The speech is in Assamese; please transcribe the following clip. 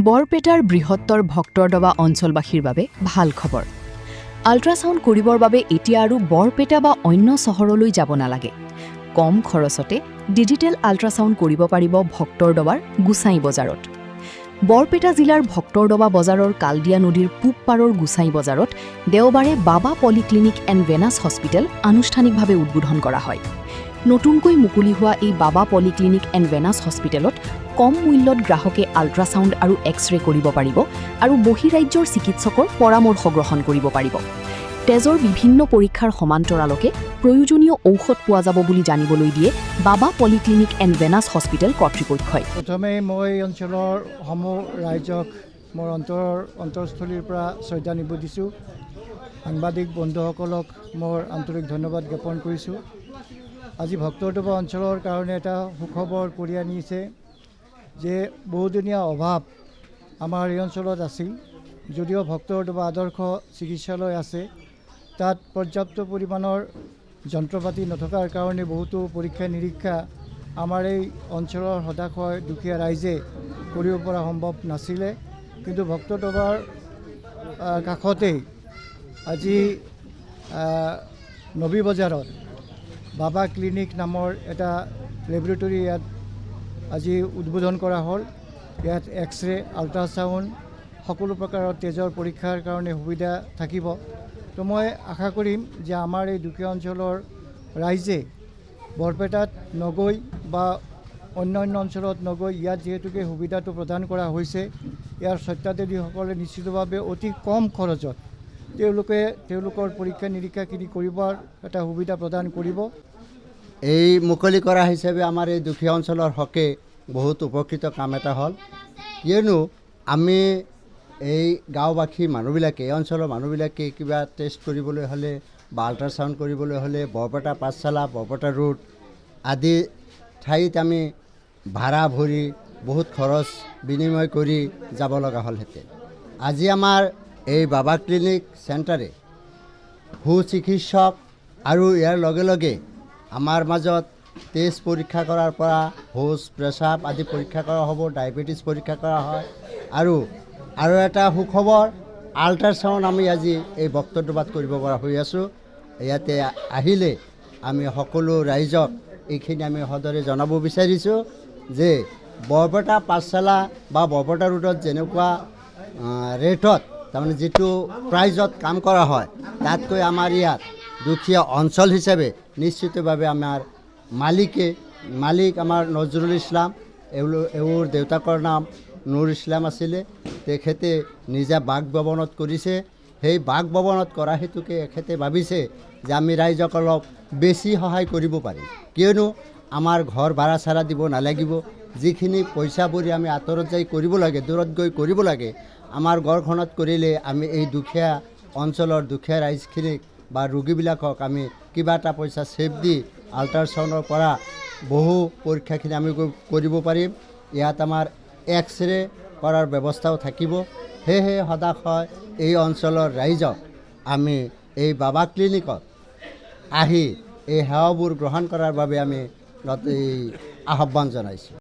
বৰপেটাৰ বৃহত্তৰ ভক্তৰদবা অঞ্চলবাসীৰ বাবে ভাল খবৰ। আল্ট্ৰাছাউণ্ড কৰিবৰ বাবে এতিয়া আৰু বৰপেটা বা অন্য চহৰলৈ যাব নালাগে। কম খৰচতে ডিজিটেল আল্ট্ৰাছাউণ্ড কৰিব পাৰিব ভক্তৰদবাৰ গোসাই বজাৰত। বৰপেটা জিলাৰ ভক্তৰদবা বজাৰৰ কালদিয়া নদীৰ পূব পাৰৰ গোসাই বজাৰত দেওবাৰে বাবা পলিক্লিনিক এণ্ড ভেনাছ হস্পিটেল আনুষ্ঠানিকভাৱে উদ্বোধন কৰা হয়। নতুনকৈ মুকলি হোৱা এই বাবা পলিক্লিনিক এণ্ড ভেনাছ হস্পিটেলত কম মূল্যত গ্ৰাহকে আল্ট্ৰাছাউণ্ড আৰু এক্স-ৰে কৰিব পাৰিব আৰু বহিৰাজ্যৰ চিকিৎসকৰ পৰামৰ্শ গ্ৰহণ কৰিব পাৰিব। তেজৰ বিভিন্ন পৰীক্ষাৰ সমান্তৰালকে প্ৰয়োজনীয় ঔষধ পোৱা যাব বুলি জানিবলৈ দিয়ে বাবা পলিক্লিনিক এণ্ড ভেনাছ হস্পিটেল কৰ্তৃপক্ষই। প্ৰথমে মই অঞ্চলৰ সমূহ ৰাইজক মোৰ অন্তৰস্থলীৰ পৰা শ্ৰদ্ধা নিবেদিছোঁ। সাংবাদিক বন্ধুসকলক মোৰ আন্তৰিক ধন্যবাদ জ্ঞাপন কৰিছোঁ। আজি ভক্তৰদবা অঞ্চলৰ কাৰণে এটা সুখবৰ কঢ়িয়াই আনিছে যে বহুদিনীয়া অভাৱ আমাৰ এই অঞ্চলত আছিল। যদিও ভক্তৰদবা আদৰ্শ চিকিৎসালয় আছে, তাত পৰ্যাপ্ত পৰিমাণৰ যন্ত্ৰপাতি নথকাৰ কাৰণে বহুতো পৰীক্ষা নিৰীক্ষা আমাৰ এই অঞ্চলৰ হতাশয় দুখীয়া ৰাইজে কৰিব পৰা সম্ভৱ নাছিলে। কিন্তু ভক্তৰদবাৰ কাষতেই আজি নবী বজাৰত বাবা ক্লিনিক নামৰ এটা লেবৰেটৰী ইয়াত আজি উদ্বোধন কৰা হ'ল। ইয়াত এক্স-ৰে, আল্ট্ৰাছাউণ্ড সকলো প্ৰকাৰৰ তেজৰ পৰীক্ষাৰ কাৰণে সুবিধা থাকিব। তো মই আশা কৰিম যে আমাৰ এই দুখীয়া অঞ্চলৰ ৰাইজে বৰপেটাত নগৈ বা অন্যান্য অঞ্চলত নগৈ ইয়াত যিহেতুকে সুবিধাটো প্ৰদান কৰা হৈছে, ইয়াৰ স্বত্বাধিকাৰীসকলে নিশ্চিতভাৱে অতি কম খৰচত তেওঁলোকৰ পৰীক্ষা নিৰীক্ষাখিনি কৰিবৰ এটা সুবিধা প্ৰদান কৰিব। এই মুকলি কৰা হিচাপে আমাৰ এই দুখীয়া অঞ্চলৰ হকে বহুত উপকৃত কাম এটা হ'ল। কিয়নো আমি এই গাঁওবাসী মানুহবিলাকে, এই অঞ্চলৰ মানুহবিলাকে কিবা টেষ্ট কৰিবলৈ হ'লে বা আল্ট্ৰাছাউণ্ড কৰিবলৈ হ'লে বৰপেটা পাঠশালা, বৰপেটা ৰোড আদি ঠাইত আমি ভাড়া ভৰি বহুত খৰচ বিনিময় কৰি যাব লগা হ'লহেঁতেন। আজি আমাৰ এই বাবা ক্লিনিক চেণ্টাৰে সুচিকিৎসক আৰু ইয়াৰ লগে লগে আমাৰ মাজত তেজ পৰীক্ষা কৰাৰ পৰা শৌচ, প্ৰেচাব আদি পৰীক্ষা কৰা হ'ব, ডায়েবেটিছ পৰীক্ষা কৰা হয়। আৰু এটা সুখবৰ, আল্ট্ৰাছাউণ্ড আমি আজি এই ভক্তৰদবাত কৰিব পৰা হৈ আছোঁ। ইয়াতে আহিলে আমি সকলো ৰাইজক এইখিনি আমি সদৰে জনাব বিচাৰিছোঁ যে বৰপেটা পাঠশালা বা বৰপেটা ৰোডত যেনেকুৱা ৰেটত তাৰমানে যিটো প্ৰাইজত কাম কৰা হয়, তাতকৈ আমাৰ ইয়াত দুখীয়া অঞ্চল হিচাপে নিশ্চিতভাৱে আমাৰ মালিক আমাৰ নজৰুল ইছলাম, এওঁৰ দেউতাকৰ নাম নুৰ ইছলাম আছিলে। তেখেতে নিজা বাসভৱনত কৰিছে। সেই বাসভৱনত কৰা হেতুকে এখেতে ভাবিছে যে আমি ৰাইজক অলপ বেছি সহায় কৰিব পাৰিম, কিয়নো আমাৰ ঘৰ ভাড়া চাৰা দিব নালাগিব। যিখিনি পইচা ভৰি আমি আঁতৰত যাই কৰিব লাগে, দূৰত গৈ কৰিব লাগে, আমাৰ ঘৰখনত কৰিলে আমি এই দুখীয়া অঞ্চলৰ দুখীয়া ৰাইজখিনিক বা ৰোগীবিলাকক আমি কিবা এটা পইচা ছেভ দি আল্ট্ৰাছাউণ্ডৰ পৰা বহু পৰীক্ষাখিনি আমি কৰিব পাৰিম। ইয়াত আমাৰ এক্স-ৰে কৰাৰ ব্যৱস্থাও থাকিব। সেয়েহে সদাশয় এই অঞ্চলৰ ৰাইজক আমি এই বাবা ক্লিনিকত আহি এই সেৱাবোৰ গ্ৰহণ কৰাৰ বাবে আমি আহ্বান জনাইছোঁ।